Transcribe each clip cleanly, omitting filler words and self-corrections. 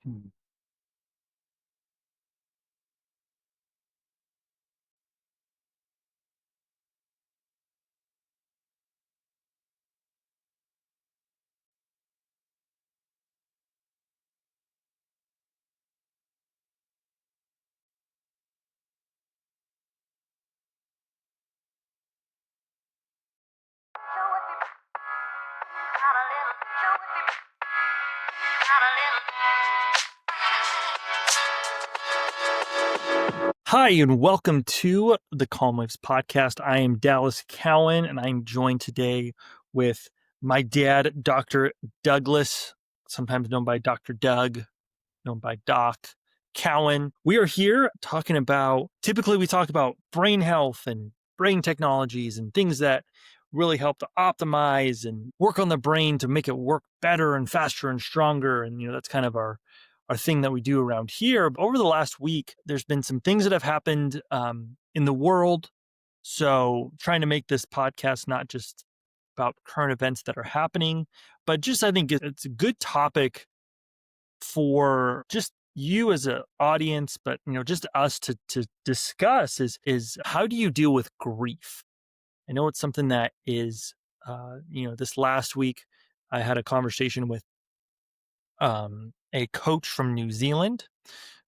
Mm. Hi, and welcome to the Calm Waves podcast. I am Dallas Cowan, and I'm joined today with my dad, Dr. Douglas, sometimes known by Dr. Doug, known by Doc Cowan. We are here talking about, typically we talk about brain health and brain technologies and things that really help to optimize and work on the brain to make it work better and faster and stronger. And, that's kind of our thing that we do around here. But over the last week, there's been some things that have happened in the world. So trying to make this podcast not just about current events that are happening, but just I think it's a good topic for just you as an audience, but just us to discuss is how do you deal with grief? I know it's something that is this last week I had a conversation with a coach from New Zealand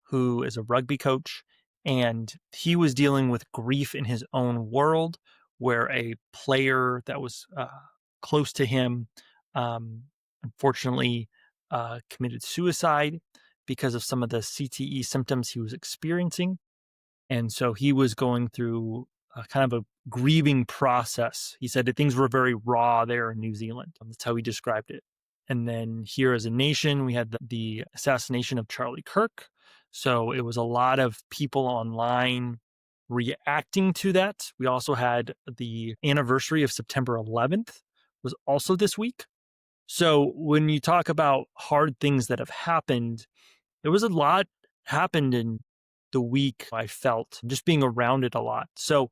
who is a rugby coach, and he was dealing with grief in his own world where a player that was close to him um, unfortunately committed suicide because of some of the CTE symptoms he was experiencing. And so he was going through kind of a grieving process. He said that things were very raw there in New Zealand. That's how he described it. And then here as a nation, we had the assassination of Charlie Kirk. So it was a lot of people online reacting to that. We also had the anniversary of September 11th was also this week. So when you talk about hard things that have happened, there was a lot happened in the week. I felt just being around it a lot. So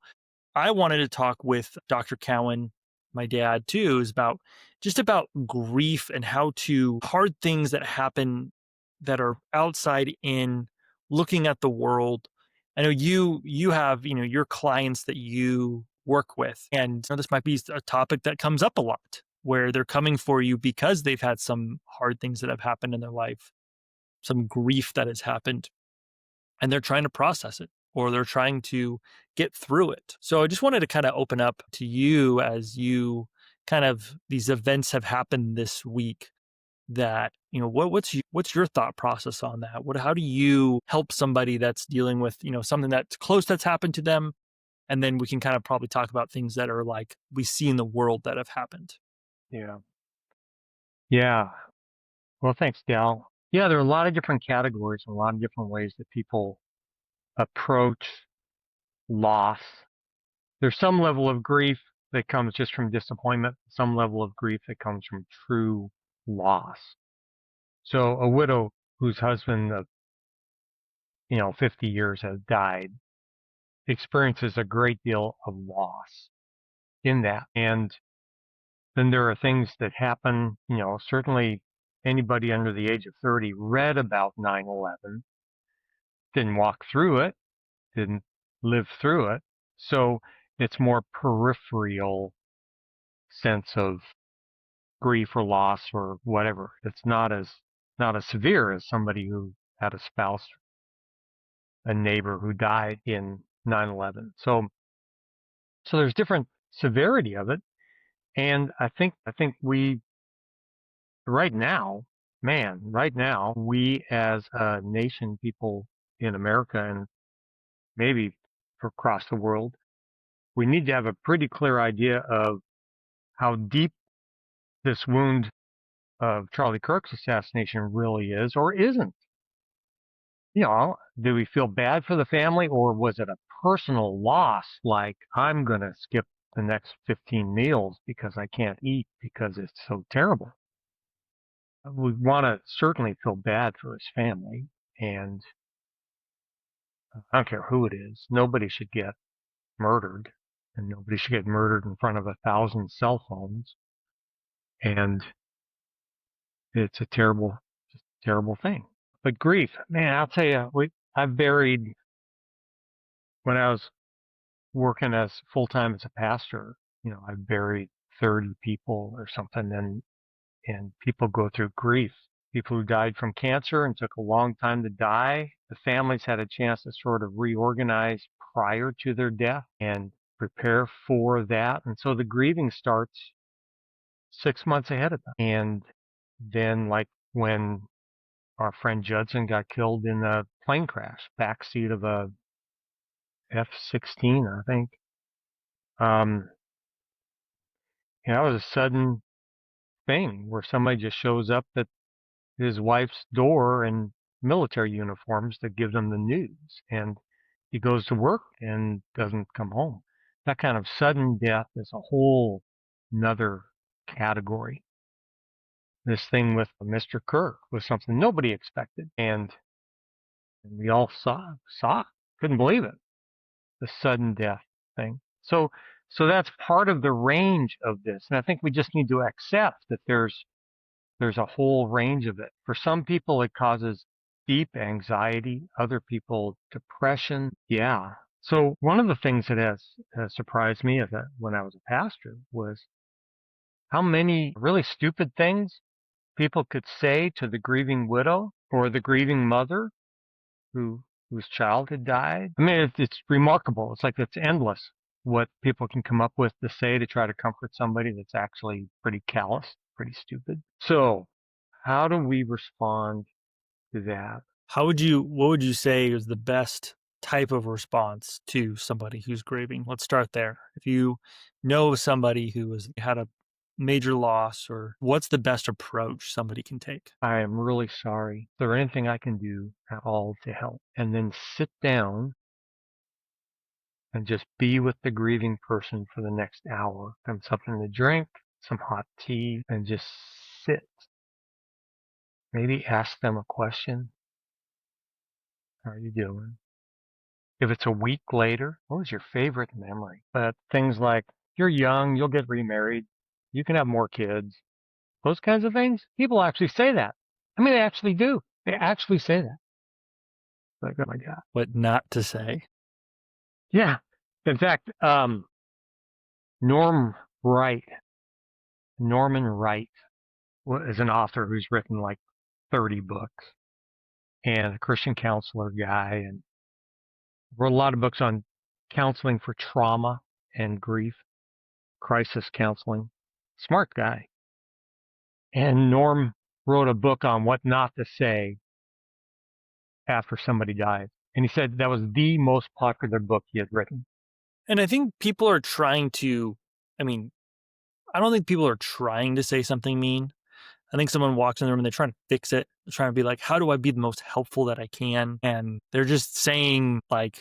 I wanted to talk with Dr. Cowan, my dad too, is about just about grief and how to hard things that happen that are outside in looking at the world. I know you have, your clients that you work with, and this might be a topic that comes up a lot where they're coming for you because they've had some hard things that have happened in their life, some grief that has happened, and they're trying to process it or they're trying to get through it. So I just wanted to kind of open up to you as you kind of these events have happened this week that, what's your thought process on that? How do you help somebody that's dealing with, something that's close that's happened to them? And then we can kind of probably talk about things that are like we see in the world that have happened. Yeah. Yeah. Well, thanks, Dal. Yeah, there are a lot of different categories, a lot of different ways that people approach loss. There's some level of grief that comes just from disappointment, some level of grief that comes from true loss. So a widow whose husband of, 50 years has died experiences a great deal of loss in that. And then there are things that happen, certainly anybody under the age of 30 read about 9/11, didn't walk through it, didn't live through it. So it's more peripheral sense of grief or loss or whatever. It's not as severe as somebody who had a spouse, a neighbor who died in 9/11. So there's different severity of it. And I think we right now, right now, we as a nation, people in America and maybe across the world, we need to have a pretty clear idea of how deep this wound of Charlie Kirk's assassination really is or isn't. Do we feel bad for the family, or was it a personal loss, like I'm going to skip the next 15 meals because I can't eat because it's so terrible? We want to certainly feel bad for his family, and I don't care who it is. Nobody should get murdered, and nobody should get murdered in front of 1,000 cell phones. And it's a terrible, terrible thing. But grief, man, I'll tell you, I've buried when I was working as full time as a pastor. I buried 30 people or something, and people go through grief. People who died from cancer and took a long time to die. The families had a chance to sort of reorganize prior to their death and prepare for that. And so the grieving starts 6 months ahead of them. And then, like when our friend Judson got killed in a plane crash, backseat of a F-16, I think. Um, it was a sudden thing where somebody just shows up at his wife's door in military uniforms to give them the news, and he goes to work and doesn't come home. That kind of sudden death is a whole another category. This thing with Mr. Kirk was something nobody expected, and we all saw, couldn't believe it, the sudden death thing. So that's part of the range of this, and I think we just need to accept that there's a whole range of it. For some people, it causes deep anxiety. Other people, depression. Yeah. So one of the things that has surprised me when I was a pastor was how many really stupid things people could say to the grieving widow or the grieving mother whose child had died. I mean, it's remarkable. It's like it's endless what people can come up with to say to try to comfort somebody that's actually pretty callous, pretty stupid. So, how do we respond to that? What would you say is the best type of response to somebody who's grieving? Let's start there. If you know somebody who has had a major loss, or what's the best approach somebody can take? I am really sorry. Is there anything I can do at all to help? And then sit down and just be with the grieving person for the next hour. Have something to drink, some hot tea, and just sit. Maybe ask them a question. How are you doing? If it's a week later, what was your favorite memory? But things like, you're young, you'll get remarried, you can have more kids, those kinds of things, people actually say that. I mean, they actually do. They actually say that. Like, oh my God. What not to say? Yeah. In fact, Norm Wright, Norman Wright is an author who's written like 30 books and a Christian counselor guy, and wrote a lot of books on counseling for trauma and grief, crisis counseling. Smart guy. And Norm wrote a book on what not to say after somebody died. And he said that was the most popular book he had written. And I think people are trying to, I mean, I don't think people are trying to say something mean. I think someone walks in the room and they're trying to fix it. They're trying to be like, how do I be the most helpful that I can? And they're just saying, like,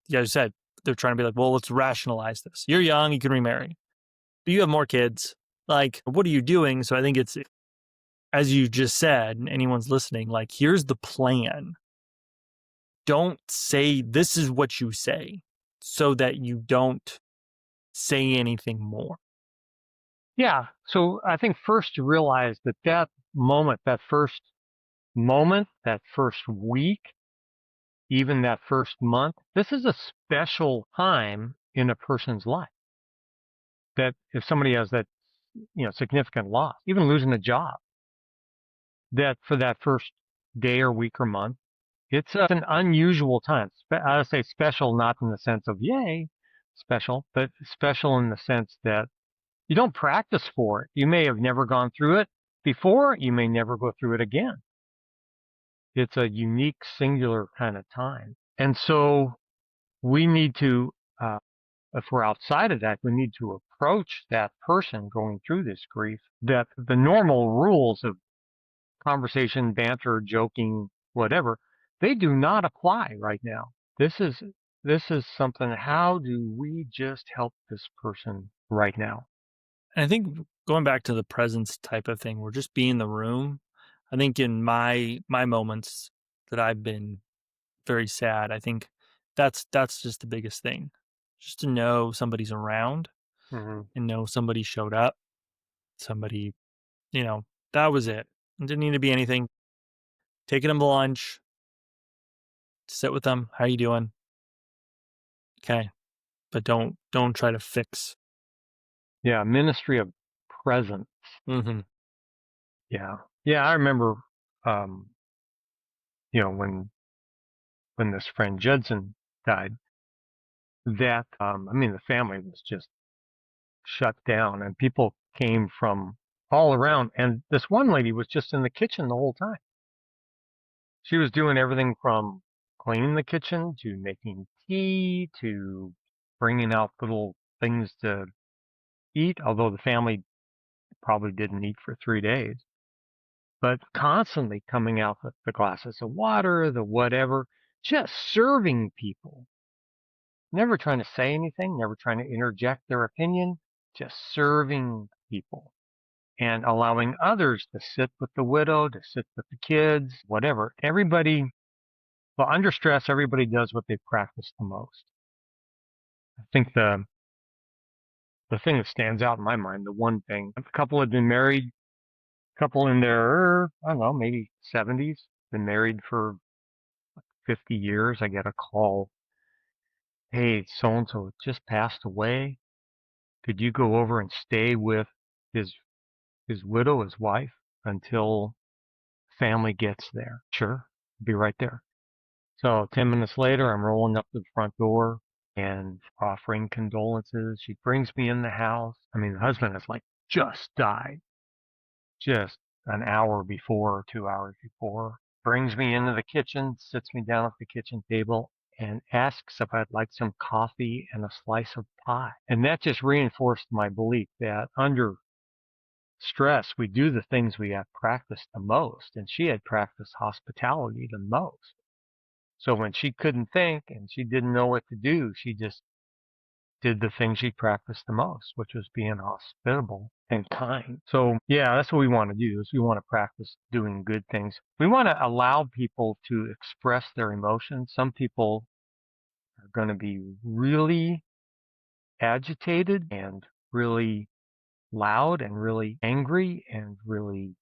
yeah, I said, they're trying to be like, well, let's rationalize this. You're young, you can remarry, but you have more kids. Like, what are you doing? So I think it's, as you just said, and anyone's listening, like, here's the plan. Don't say this is what you say so that you don't say anything more. Yeah. So I think first you realize that moment, that first week, even that first month, this is a special time in a person's life. That if somebody has that, significant loss, even losing a job, that for that first day or week or month, it's an unusual time. I would say special, not in the sense of yay, special, but special in the sense that you don't practice for it. You may have never gone through it before. You may never go through it again. It's a unique, singular kind of time. And so we need to, if we're outside of that, we need to approach that person going through this grief, that the normal rules of conversation, banter, joking, whatever, they do not apply right now. This is something, how do we just help this person right now? And I think going back to the presence type of thing, we're just be in the room. I think in my moments that I've been very sad, I think that's just the biggest thing. Just to know somebody's around Mm-hmm. and know somebody showed up, somebody, you know, that was it. It didn't need to be anything taking them to lunch, sit with them. How you doing? Okay, but don't try to fix. Yeah, ministry of presence. Mhm. Yeah. Yeah, I remember, um, when this friend Judson died, that, I mean, the family was just shut down and people came from all around. And this one lady was just in the kitchen the whole time. She was doing everything from cleaning the kitchen to making tea to bringing out little things to eat, although the family probably didn't eat for 3 days, but constantly coming out with the glasses of water, the whatever, just serving people, never trying to say anything, never trying to interject their opinion, just serving people and allowing others to sit with the widow, to sit with the kids, whatever. Everybody, well, under stress, everybody does what they practice the most. I think the thing that stands out in my mind, the one thing, a couple had been married, couple in their, I don't know, maybe 70s, been married for 50 years. I get a call, hey, so and so just passed away. Could you go over and stay with his his widow, his wife, until family gets there? Sure, be right there. So 10 minutes later, I'm rolling up to the front door and offering condolences. She brings me in the house. I mean, the husband has like just died, just an hour before or 2 hours before. Brings me into the kitchen, sits me down at the kitchen table, and asks if I'd like some coffee and a slice of pie. And that just reinforced my belief that under stress, we do the things we have practiced the most. And she had practiced hospitality the most. So when she couldn't think and she didn't know what to do, she just did the thing she practiced the most, which was being hospitable and kind. So yeah, that's what we want to do is we want to practice doing good things. We want to allow people to express their emotions. Some people are going to be really agitated and really loud and really angry and really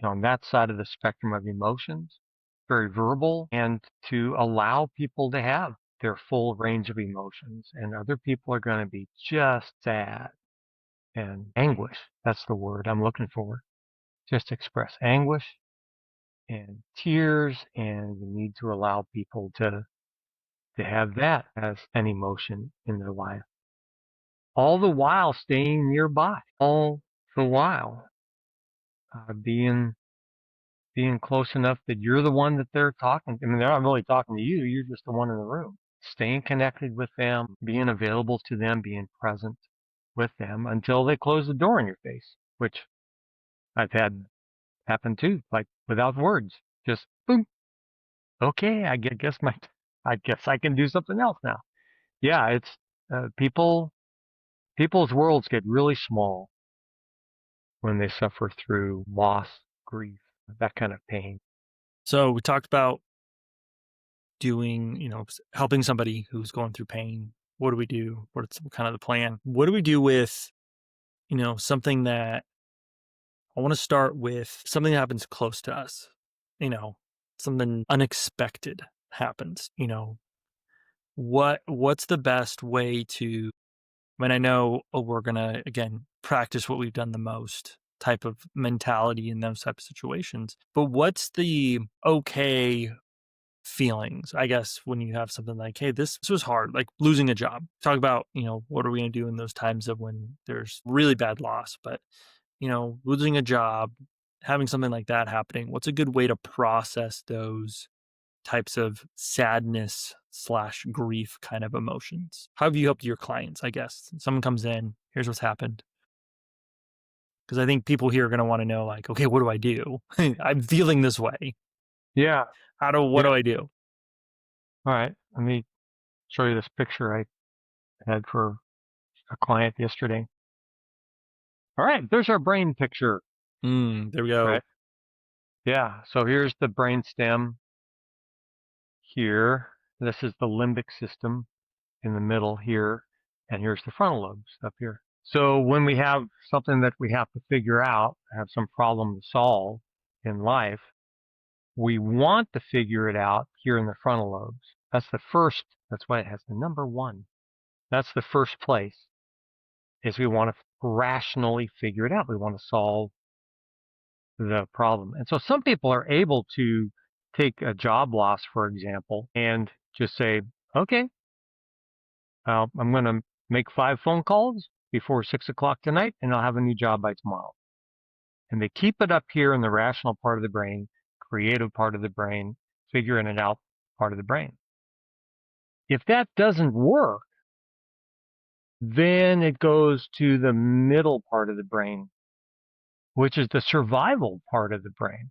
on that side of the spectrum of emotions, very verbal, and to allow people to have their full range of emotions. And other people are going to be just sad and anguish. That's the word I'm looking for. Just express anguish and tears, and we need to allow people to have that as an emotion in their life. All the while staying nearby. All the while being close enough that you're the one that they're talking to. I mean, they're not really talking to you. You're just the one in the room. Staying connected with them, being available to them, being present with them until they close the door in your face, which I've had happen too, like without words. Just boom. Okay, I guess I can do something else now. Yeah, it's people's worlds get really small when they suffer through loss, grief, that kind of pain. So we talked about doing, helping somebody who's going through pain. What do we do? What's kind of the plan? What do we do with, something that I want to start with something that happens close to us, you know, something unexpected happens, what's the best way to, when I know, oh, we're going to, again, practice what we've done the most type of mentality in those type of situations. But what's the okay feelings, I guess, when you have something like, hey, this was hard, like losing a job. Talk about, what are we going to do in those times of when there's really bad loss, but, losing a job, having something like that happening. What's a good way to process those types of sadness slash grief kind of emotions? How have you helped your clients, I guess? Someone comes in, here's what's happened. Because I think people here are going to want to know, like, okay, what do I do? I'm feeling this way. Yeah, What do yeah. I do? All right. Let me show you this picture I had for a client yesterday. All right, there's our brain picture, There we go. right? Yeah, so here's the brain stem here. This is the limbic system in the middle here, and here's the frontal lobes up here. So when we have something that we have to figure out, have some problem to solve in life, we want to figure it out here in the frontal lobes. That's why it has the number 1. That's the first place, is we want to rationally figure it out. We want to solve the problem. And so some people are able to take a job loss, for example, and just say, okay, I'm going to make 5 phone calls before 6 o'clock tonight, and I'll have a new job by tomorrow. And they keep it up here in the rational part of the brain, creative part of the brain, figuring it out part of the brain. If that doesn't work, then it goes to the middle part of the brain, which is the survival part of the brain.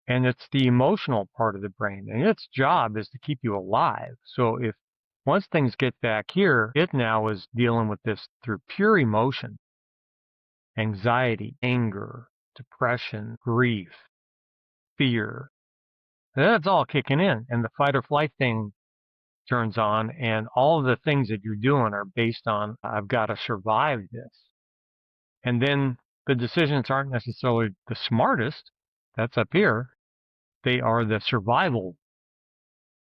And it's the emotional part of the brain. And its job is to keep you alive. So if once things get back here, it now is dealing with this through pure emotion, anxiety, anger, depression, grief, fear. That's all kicking in. And the fight or flight thing turns on, and all of the things that you're doing are based on, I've got to survive this. And then the decisions aren't necessarily the smartest. That's up here. They are the survival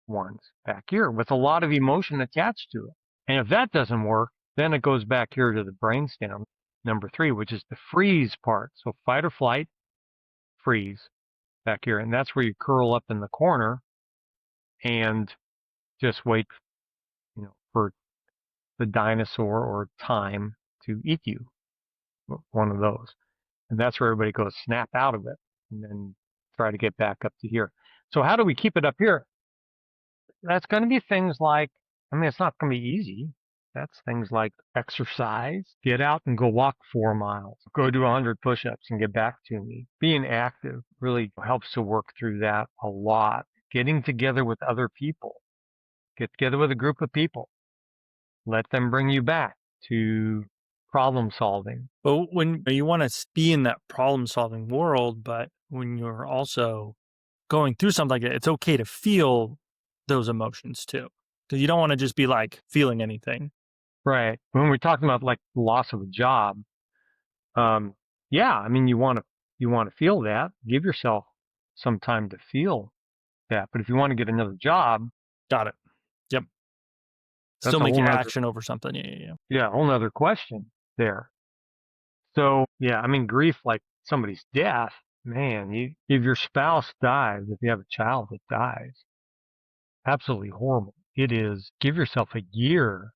ones back here with a lot of emotion attached to it. And if that doesn't work, then it goes back here to the brainstem, number 3, which is the freeze part. So fight or flight, freeze back here. And that's where you curl up in the corner and just wait, for the dinosaur or time to eat you, one of those. And that's where everybody goes snap out of it and then try to get back up to here. So how do we keep it up here? That's going to be things like, it's not going to be easy. That's things like exercise, get out and go walk 4 miles, go do 100 push-ups and get back to me. Being active really helps to work through that a lot. Getting together with other people, get together with a group of people, let them bring you back to problem solving. But when you want to be in that problem solving world, but when you're also going through something like that, it's okay to feel those emotions too. Because you don't want to just be like feeling anything. Right. When we're talking about like loss of a job, yeah, you want to feel that. Give yourself some time to feel that. But if you want to get another job, Got it. Yep. that's Still a make whole your nother, action over something. Yeah. yeah, a whole nother question there. So yeah, grief, like somebody's death, man, if your spouse dies, if you have a child that dies, absolutely horrible. It is. Give yourself a year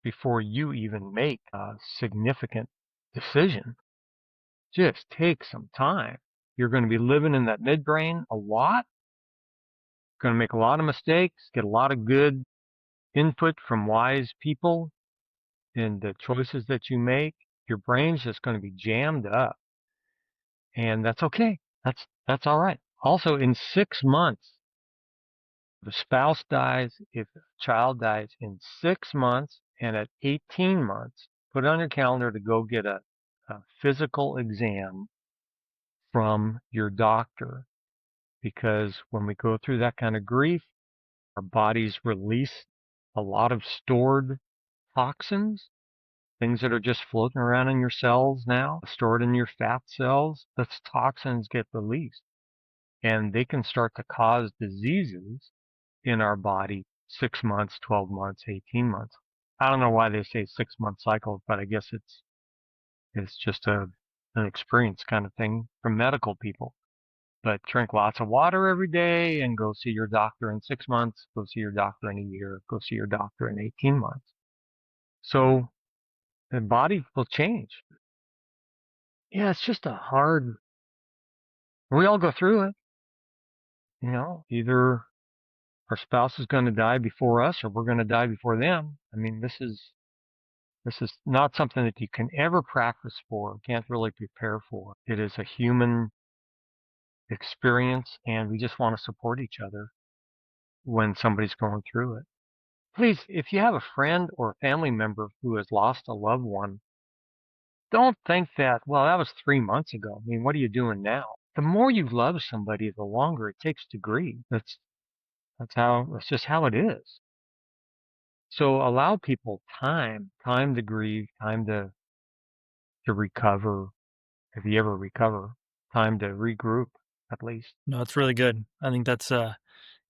before you even make a significant decision. Just take some time. You're going to be living in that midbrain a lot. Going to make a lot of mistakes, get a lot of good input from wise people in the choices that you make. Your brain's just going to be jammed up. And that's okay. That's all right. Also, in 6 months, if a spouse dies, if a child dies in 6 months and at 18 months, put it on your calendar to go get a physical exam from your doctor. Because when we go through that kind of grief, our bodies release a lot of stored toxins, things that are just floating around in your cells now, stored in your fat cells. Those toxins get released, and they can start to cause diseases in our body 6 months, 12 months, 18 months. I don't know why they say 6-month cycles, but I guess it's just an experience kind of thing from medical people. But drink lots of water every day and go see your doctor in 6 months, go see your doctor in a year, go see your doctor in 18 months. So the body will change. Yeah, it's just we all go through it. Either our spouse is going to die before us or we're going to die before them. This is not something that you can ever practice for, can't really prepare for. It is a human experience, and we just want to support each other when somebody's going through it. Please, if you have a friend or a family member who has lost a loved one, don't think that, well, that was 3 months ago. What are you doing now? The more you love somebody, the longer it takes to grieve. That's just how it is. So allow people time to grieve, time to recover, if you ever recover, time to regroup. at least. No, it's really good. I think that's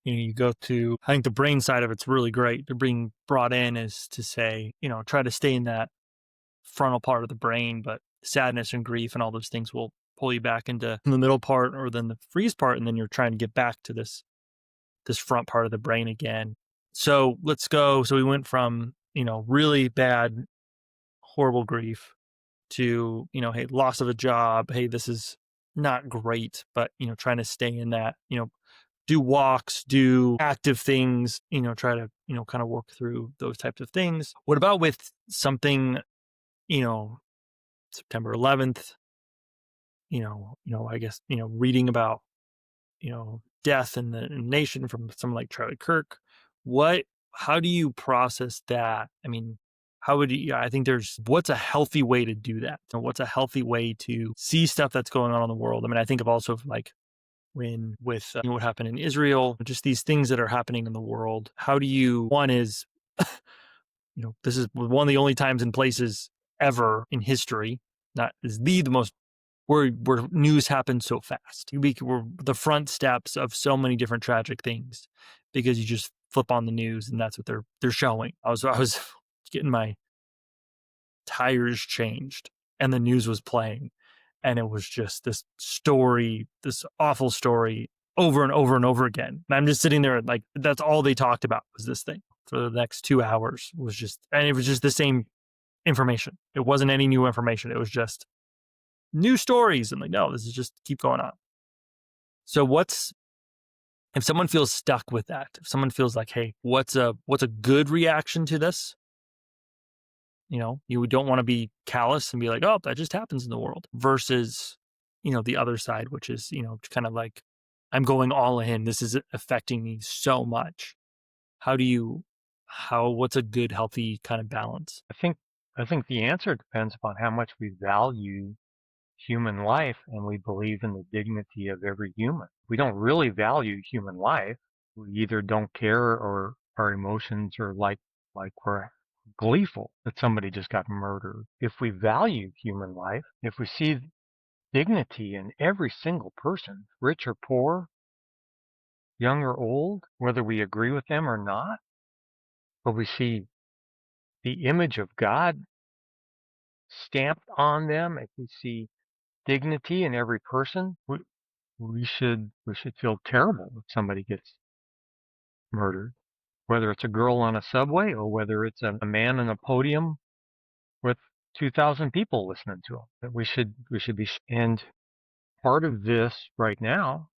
you go to, I think the brain side of it's really great. To being brought in is to say, try to stay in that frontal part of the brain, but sadness and grief and all those things will pull you back into the middle part or then the freeze part, and then you're trying to get back to this front part of the brain again. So let's go. So we went from, really bad, horrible grief to, hey, loss of a job. Hey, this is not great, but, trying to stay in that, do walks, do active things, try to, kind of work through those types of things. What about with something, you know, September 11th, I guess, reading about, death in the nation from someone like Charlie Kirk. How do you process that? I mean, how would you, I think what's a healthy way to do that? So what's a healthy way to see stuff that's going on in the world? I mean, I think of also of like when with what happened in Israel, just these things that are happening in the world. How do you, one is, this is one of the only times and places ever in history, not is the most where news happens so fast. We're the front steps of so many different tragic things because you just flip on the news and that's what they're showing. I was getting my tires changed and the news was playing and it was just this story, this awful story over and over and over again. And I'm just sitting there like that's all they talked about was this thing for the next 2 hours and it was just the same information. It wasn't any new information. It was just new stories and like, no, this is just keep going on. So if someone feels stuck with that, if someone feels like, hey, what's a good reaction to this? You don't want to be callous and be like, oh, that just happens in the world versus, the other side, which is, kind of like, I'm going all in. This is affecting me so much. What's a good, healthy kind of balance? I think the answer depends upon how much we value human life and we believe in the dignity of every human. We don't really value human life. We either don't care or our emotions are like we're gleeful that somebody just got murdered. If we value human life, if we see dignity in every single person, rich or poor, young or old, whether we agree with them or not, but we see the image of God stamped on them, if we see dignity in every person, we should feel terrible if somebody gets murdered, whether it's a girl on a subway or whether it's a man on a podium with 2,000 people listening to him. That we should be. And part of this right now,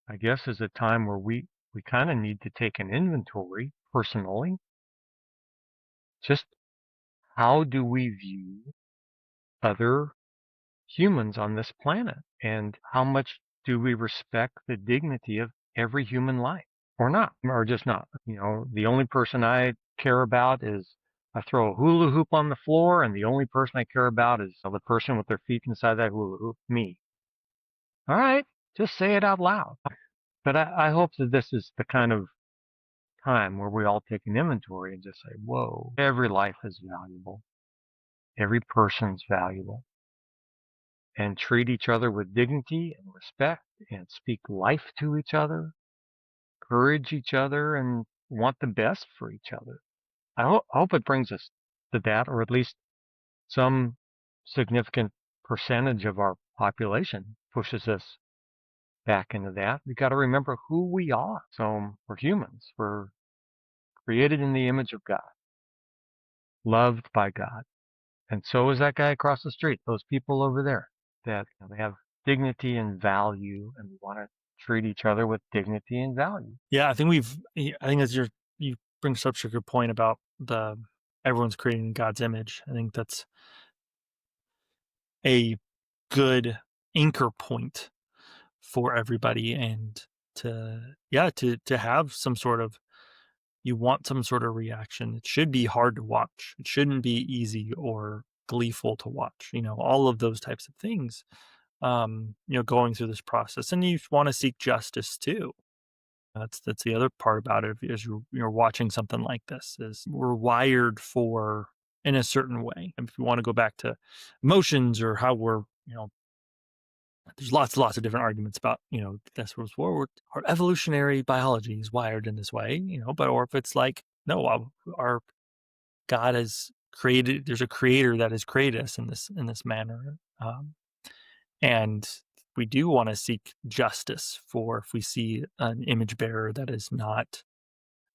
I guess, is a time where we kind of need to take an inventory personally. Just how do we view other humans on this planet, and how much do we respect the dignity of every human life, or not, or just not? The only person I care about is I throw a hula hoop on the floor, and the only person I care about is the person with their feet inside that hula hoop, me. All right, just say it out loud. But I hope that this is the kind of time where we all take an inventory and just say, whoa, every life is valuable. Every person's valuable. And treat each other with dignity and respect and speak life to each other, encourage each other, and want the best for each other. I hope it brings us to that, or at least some significant percentage of our population pushes us back into that. We got to remember who we are. So we're humans. We're created in the image of God, loved by God. And so is that guy across the street, those people over there that they have dignity and value, and we want to treat each other with dignity and value. Yeah, I think you bring such a good point about everyone's created in God's image. I think that's a good anchor point for everybody and to have some sort of, you want some sort of reaction. It should be hard to watch. It shouldn't be easy or gleeful to watch, all of those types of things, going through this process. And you want to seek justice too. That's the other part about it is you're watching something like this is we're wired for in a certain way. And if you want to go back to emotions or how we're, There's lots of different arguments about, this was forward. Our evolutionary biology is wired in this way, but or if it's like, no, our God has created. There's a creator that has created us in this manner, and we do want to seek justice for if we see an image bearer that is not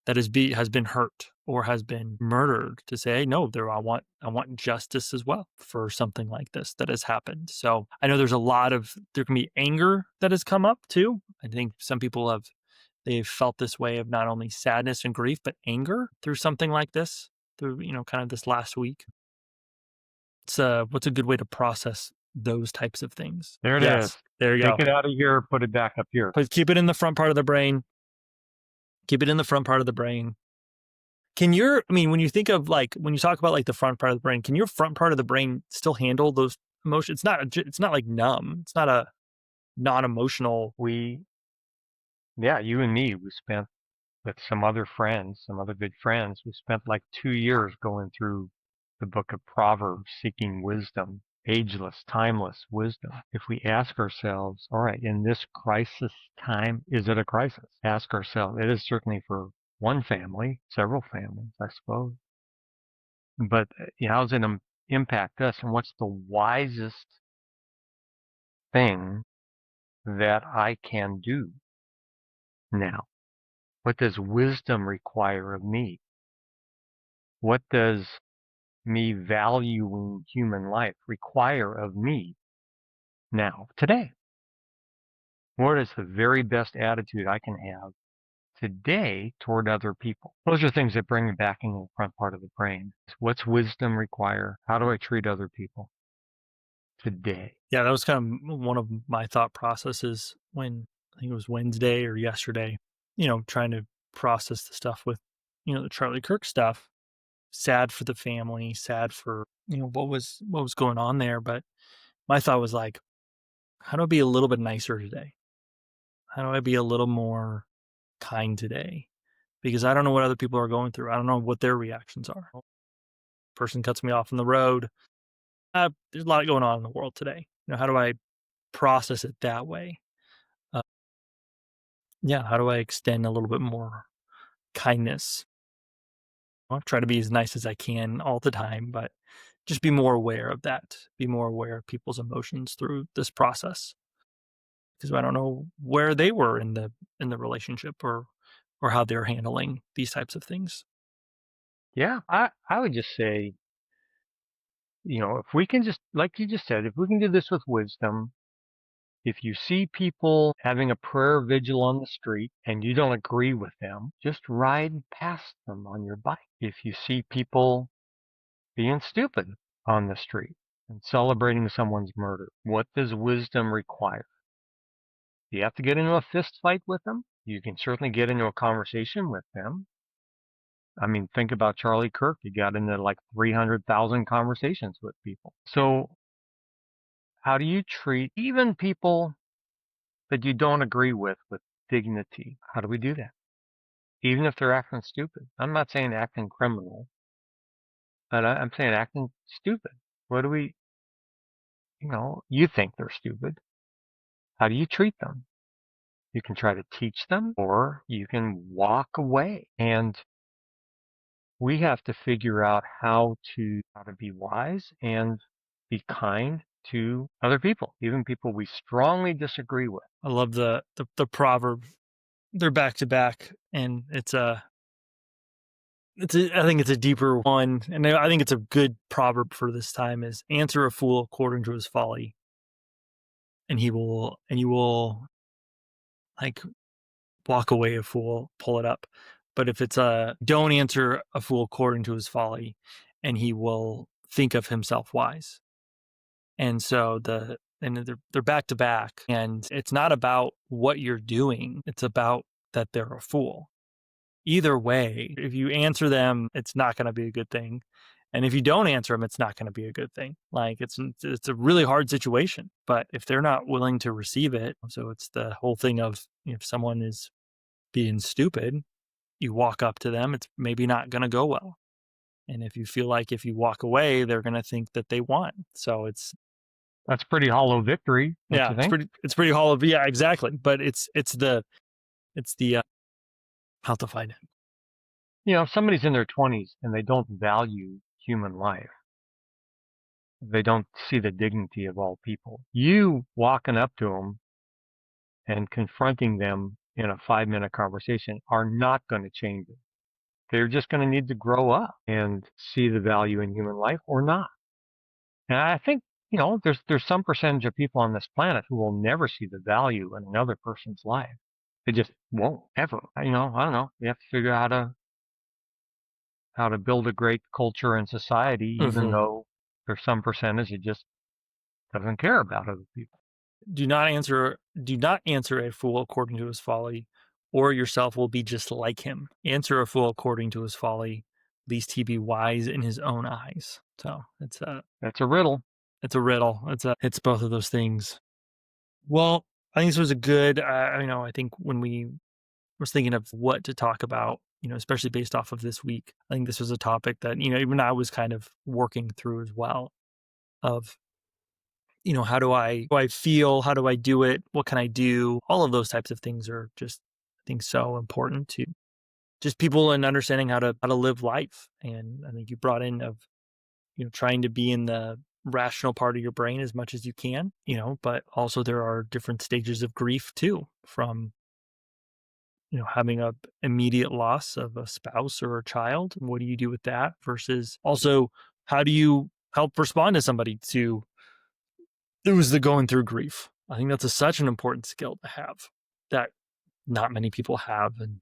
has been hurt or has been murdered, to say, hey, no, I want justice as well for something like this that has happened. So I know there can be anger that has come up too. I think some people they've felt this way of not only sadness and grief, but anger through something like this, through, kind of this last week. What's a good way to process those types of things? There it is. Yes, there you Take go. it out of here, put it back up here. But keep it in the front part of the brain. Keep it in the front part of the brain. When you think of, like, when you talk about like the front part of the brain, can your front part of the brain still handle those emotions? It's not like numb. It's not a non-emotional. You and me, we spent with some other friends, some other good friends, we spent like 2 years going through the book of Proverbs, seeking wisdom, ageless, timeless wisdom. If we ask ourselves, all right, in this crisis time, is it a crisis? Ask ourselves. It is certainly for one family, several families, I suppose. But how does it impact us? And what's the wisest thing that I can do now? What does wisdom require of me? What does me valuing human life require of me now, today? What is the very best attitude I can have today toward other people? Those are things that bring me back into the front part of the brain. What's wisdom require? How do I treat other people today? Yeah, that was kind of one of my thought processes when I think it was Wednesday or yesterday, trying to process the stuff with, the Charlie Kirk stuff. Sad for the family, sad for, what was going on there. But my thought was like, how do I be a little bit nicer today? How do I be a little more kind today? Because I don't know what other people are going through. I don't know what their reactions are. Person cuts me off on the road. There's a lot going on in the world today. How do I process it that way? Uh, yeah, how do I extend a little bit more kindness? I'll try to be as nice as I can all the time, but just be more aware of that. Be more aware of people's emotions through this process, because I don't know where they were in the relationship, or how they're handling these types of things. Yeah, I would just say, if we can just, like you just said, if we can do this with wisdom, if you see people having a prayer vigil on the street and you don't agree with them, just ride past them on your bike. If you see people being stupid on the street and celebrating someone's murder, what does wisdom require? Do you have to get into a fist fight with them? You can certainly get into a conversation with them. I mean, think about Charlie Kirk. He got into like 300,000 conversations with people. So how do you treat even people that you don't agree with dignity? How do we do that? Even if they're acting stupid. I'm not saying acting criminal, but I'm saying acting stupid. What do we, you think they're stupid. How do you treat them? You can try to teach them, or you can walk away. And we have to figure out how to be wise and be kind to other people, even people we strongly disagree with. I love the proverb. They're back to back, and I think it's a deeper one, and I think it's a good proverb for this time. Is answer a fool according to his folly, and you will, like, walk away a fool, pull it up. But if it's don't answer a fool according to his folly, and he will think of himself wise. And so they're back to back, and it's not about what you're doing, it's about that they're a fool. Either way, if you answer them, it's not going to be a good thing. And if you don't answer them, it's not going to be a good thing. Like, it's a really hard situation, but if they're not willing to receive it, so it's the whole thing of, if someone is being stupid, you walk up to them, it's maybe not going to go well. And if you feel like if you walk away, they're going to think that they won. So That's pretty hollow victory, don't Yeah, you think? it's pretty hollow. Yeah, exactly. But it's the how to find it. If somebody's in their 20s and they don't value human life, they don't see the dignity of all people. You walking up to them and confronting them in a 5-minute conversation are not going to change it. They're just going to need to grow up and see the value in human life or not. And I think, there's some percentage of people on this planet who will never see the value in another person's life. They just won't ever. I don't know. You have to figure out how to build a great culture and society, even Mhm. though there's some percentage that just doesn't care about other people. Do not answer a fool according to his folly, or yourself will be just like him. Answer a fool according to his folly, lest he be wise in his own eyes. So That's a riddle. it's a riddle. It's both of those things. Well, I think this was a good. I think when we was thinking of what to talk about, especially based off of this week, I think this was a topic that even I was kind of working through as well. Of how do I feel? How do I do it? What can I do? All of those types of things are just, I think, so important to just people and understanding how to live life. And I think you brought in of trying to be in the rational part of your brain as much as you can, but also there are different stages of grief too, from having a immediate loss of a spouse or a child. What do you do with that versus also how do you help respond to somebody to it was the going through grief. I think that's such an important skill to have that not many people have and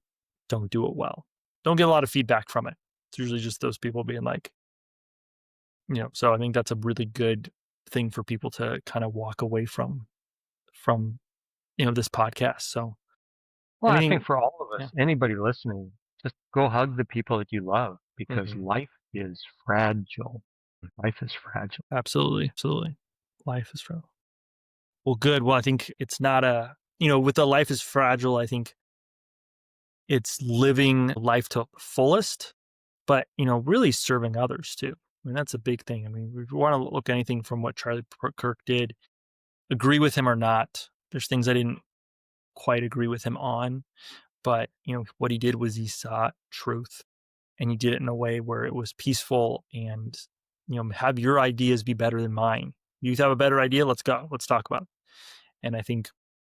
don't do it well. Don't get a lot of feedback from it. It's usually just those people being like, so I think that's a really good thing for people to kind of walk away from this podcast. So Well, I think anything, for all of yeah. us, anybody listening, just go hug the people that you love because Hmm. life is fragile. Life is fragile. Absolutely, absolutely. Life is fragile. Well, good. Well, I think it's not with the life is fragile. I think it's living life to fullest, but really serving others too. I mean, that's a big thing. I mean, if you want to look anything from what Charlie Kirk did, agree with him or not, there's things I didn't quite agree with him on, but what he did was he sought truth and he did it in a way where it was peaceful and have your ideas be better than mine. You have a better idea, let's go. Let's talk about it. And I think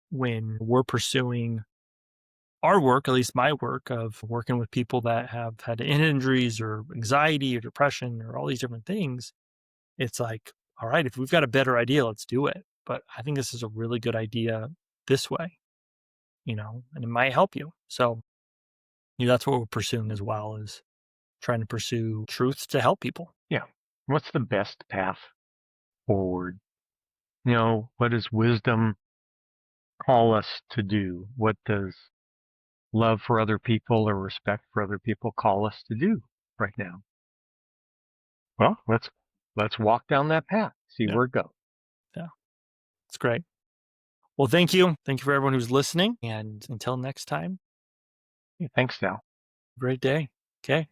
when we're pursuing our work, at least my work of working with people that have had injuries or anxiety or depression or all these different things, it's like, all right, if we've got a better idea, let's do it. But I think this is a really good idea this way, and it might help you. So, that's what we're pursuing as well, is trying to pursue truth to help people. Yeah. What's the best path forward? What does wisdom call us to do? What does love for other people or respect for other people call us to do right now? Well, let's walk down that path, see Yeah. where it goes. Yeah. It's great. Well, thank you. Thank you for everyone who's listening. And until next time, Yeah, thanks, Sal. great day. Okay.